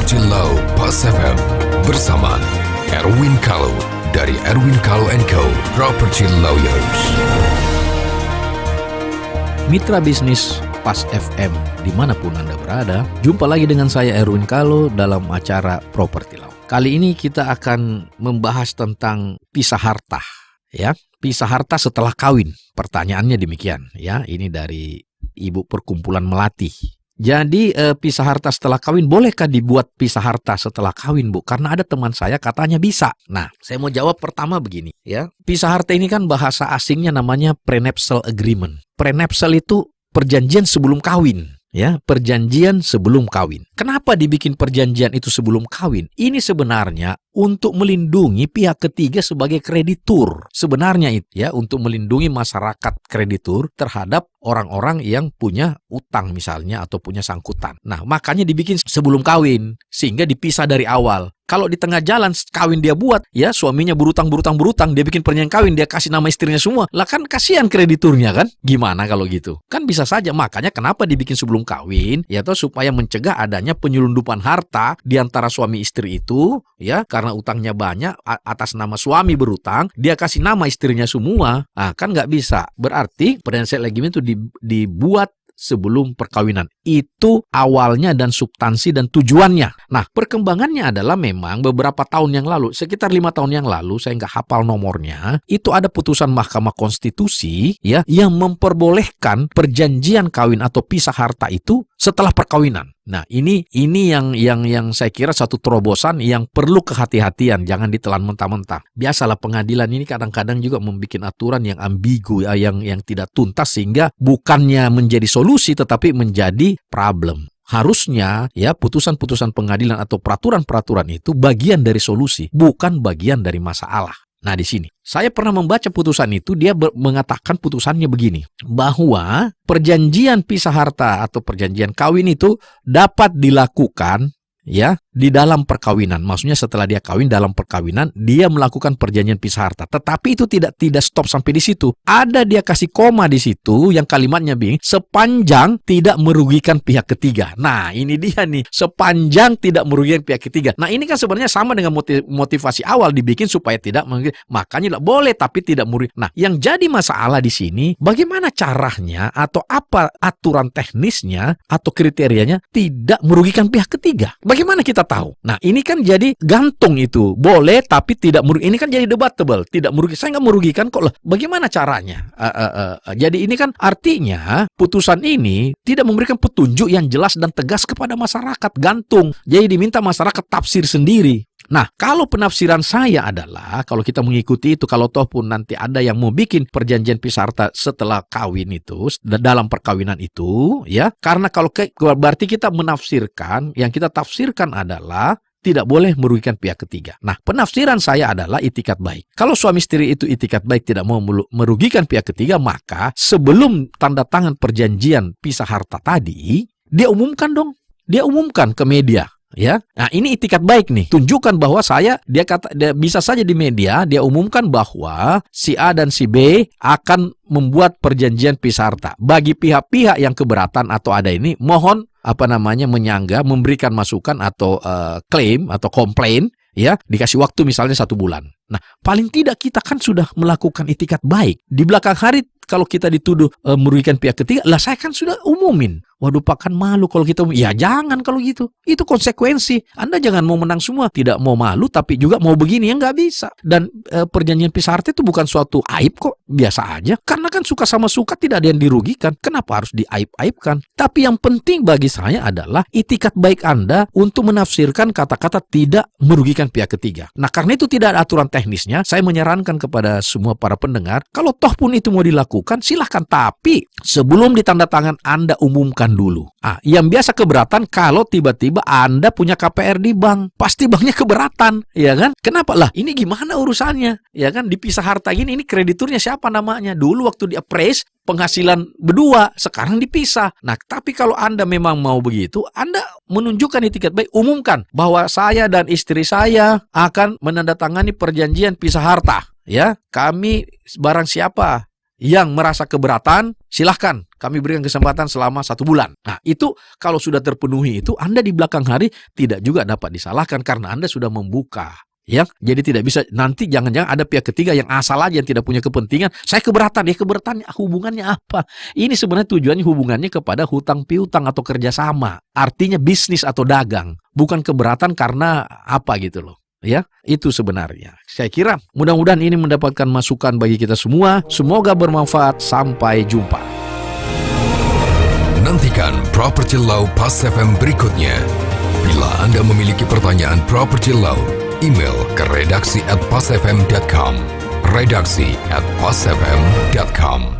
Property Law Pas FM bersama Erwin Kalau dari Erwin Kalau & Co. Property Lawyers. Mitra bisnis Pas FM dimanapun Anda berada, jumpa lagi dengan saya Erwin Kalau dalam acara Property Law. Kali ini kita akan membahas tentang pisah harta, ya. Pisah harta setelah kawin. Pertanyaannya demikian, ya. Ini dari Ibu Perkumpulan Melati. Jadi pisah harta setelah kawin, bolehkah dibuat pisah harta setelah kawin, Bu? Karena ada teman saya katanya bisa. Nah, saya mau jawab pertama begini, ya. Pisah harta ini kan bahasa asingnya namanya prenuptial agreement. Prenuptial itu perjanjian sebelum kawin. Ya, perjanjian sebelum kawin. Kenapa dibikin perjanjian itu sebelum kawin? Ini sebenarnya untuk melindungi pihak ketiga sebagai kreditur. Sebenarnya itu ya, untuk melindungi masyarakat kreditur terhadap orang-orang yang punya utang misalnya atau punya sangkutan. Nah, makanya dibikin sebelum kawin sehingga dipisah dari awal. Kalau di tengah jalan kawin dia buat, ya suaminya berutang, dia bikin perjanjian kawin, dia kasih nama istrinya semua. Lah kan kasihan krediturnya kan? Gimana kalau gitu? Kan bisa saja, makanya kenapa dibikin sebelum kawin? Ya toh supaya mencegah adanya penyelundupan harta di antara suami istri itu, ya karena utangnya banyak atas nama suami berutang, dia kasih nama istrinya semua. Ah, kan nggak bisa. Berarti perjanjian agreement itu dibuat sebelum perkawinan. Itu awalnya dan substansi dan tujuannya. Nah, perkembangannya adalah memang beberapa tahun yang lalu, sekitar 5 tahun yang lalu, saya nggak hafal nomornya, itu ada putusan Mahkamah Konstitusi ya yang memperbolehkan perjanjian kawin atau pisah harta itu setelah perkawinan. Nah, ini yang saya kira satu terobosan yang perlu kehati-hatian, jangan ditelan mentah-mentah. Biasalah pengadilan ini kadang-kadang juga membuat aturan yang ambigu, yang tidak tuntas sehingga bukannya menjadi solusi tetapi menjadi problem. Harusnya ya putusan-putusan pengadilan atau peraturan-peraturan itu bagian dari solusi, bukan bagian dari masalah. Nah, di sini saya pernah membaca putusan itu, dia mengatakan putusannya begini, bahwa perjanjian pisah harta atau perjanjian kawin itu dapat dilakukan ya di dalam perkawinan. Maksudnya setelah dia kawin, dalam perkawinan dia melakukan perjanjian pisah harta. Tetapi itu tidak stop sampai di situ. Ada dia kasih koma di situ yang kalimatnya sepanjang tidak merugikan pihak ketiga. Nah, ini dia nih, sepanjang tidak merugikan pihak ketiga. Nah, ini kan sebenarnya sama dengan motivasi awal dibikin supaya tidak merugikan. Makanya boleh tapi tidak merugikan. Nah, yang jadi masalah di sini bagaimana caranya atau apa aturan teknisnya atau kriterianya tidak merugikan pihak ketiga. Bagaimana kita tahu? Nah, ini kan jadi gantung itu. Boleh tapi tidak merugikan. Ini kan jadi debatable. Tidak merugikan. Saya nggak merugikan kok lah. Bagaimana caranya? Jadi ini kan artinya putusan ini tidak memberikan petunjuk yang jelas dan tegas kepada masyarakat. Gantung. Jadi diminta masyarakat tafsir sendiri. Nah, kalau penafsiran saya adalah, kalau kita mengikuti itu, kalau toh pun nanti ada yang mau bikin perjanjian pisah harta setelah kawin itu, dalam perkawinan itu, ya, karena kalau berarti kita menafsirkan, yang kita tafsirkan adalah tidak boleh merugikan pihak ketiga. Nah, penafsiran saya adalah itikat baik. Kalau suami istri itu itikat baik tidak mau merugikan pihak ketiga, maka sebelum tanda tangan perjanjian pisah harta tadi, dia umumkan dong. Dia umumkan ke media. Ya, nah ini itikat baik nih. Tunjukkan bahwa dia bisa saja di media dia umumkan bahwa si A dan si B akan membuat perjanjian pisah harta. Bagi pihak-pihak yang keberatan atau ada ini, mohon menyangga, memberikan masukan atau klaim atau komplain, ya, dikasih waktu misalnya 1 bulan. Nah, paling tidak kita kan sudah melakukan itikat baik. Di belakang hari kalau kita dituduh merugikan pihak ketiga, lah saya kan sudah umumin. Waduh, pakan malu kalau kita ya jangan kalau gitu. Itu konsekuensi. Anda jangan mau menang semua, tidak mau malu tapi juga mau begini, ya nggak bisa. Dan perjanjian pisah harta itu bukan suatu aib kok, biasa aja. Karena kan suka sama suka tidak ada yang dirugikan. Kenapa harus diaib-aibkan? Tapi yang penting bagi saya adalah itikat baik Anda untuk menafsirkan kata-kata tidak merugikan pihak ketiga. Nah, karena itu tidak ada aturan teknisnya, saya menyarankan kepada semua para pendengar, kalau toh pun itu mau dilakukan, silahkan. Tapi sebelum ditandatangan Anda umumkan dulu. Yang biasa keberatan kalau tiba-tiba Anda punya KPR di bank, pasti banknya keberatan, ya kan? Kenapa lah? Ini gimana urusannya? Ya kan? Dipisah harta gini, ini krediturnya siapa namanya? Dulu waktu di appraise penghasilan berdua, sekarang dipisah. Nah, tapi kalau Anda memang mau begitu, Anda menunjukkan itikat baik, umumkan bahwa saya dan istri saya akan menandatangani perjanjian pisah harta. Ya, kami barang siapa yang merasa keberatan, silahkan kami berikan kesempatan selama 1 bulan. Nah, itu kalau sudah terpenuhi itu, Anda di belakang hari tidak juga dapat disalahkan karena Anda sudah membuka. Ya, jadi tidak bisa nanti jangan-jangan ada pihak ketiga yang asal aja yang tidak punya kepentingan. Saya keberatan, keberatan hubungannya apa? Ini sebenarnya tujuannya hubungannya kepada hutang piutang atau kerjasama. Artinya bisnis atau dagang, bukan keberatan karena apa gitu loh. Ya, itu sebenarnya. Saya kira mudah-mudahan ini mendapatkan masukan bagi kita semua. Semoga bermanfaat. Sampai jumpa. Nantikan Property Law Pas FM berikutnya. Bila Anda memiliki pertanyaan Property Law, email ke redaksi@pasfm.com. redaksi@pasfm.com.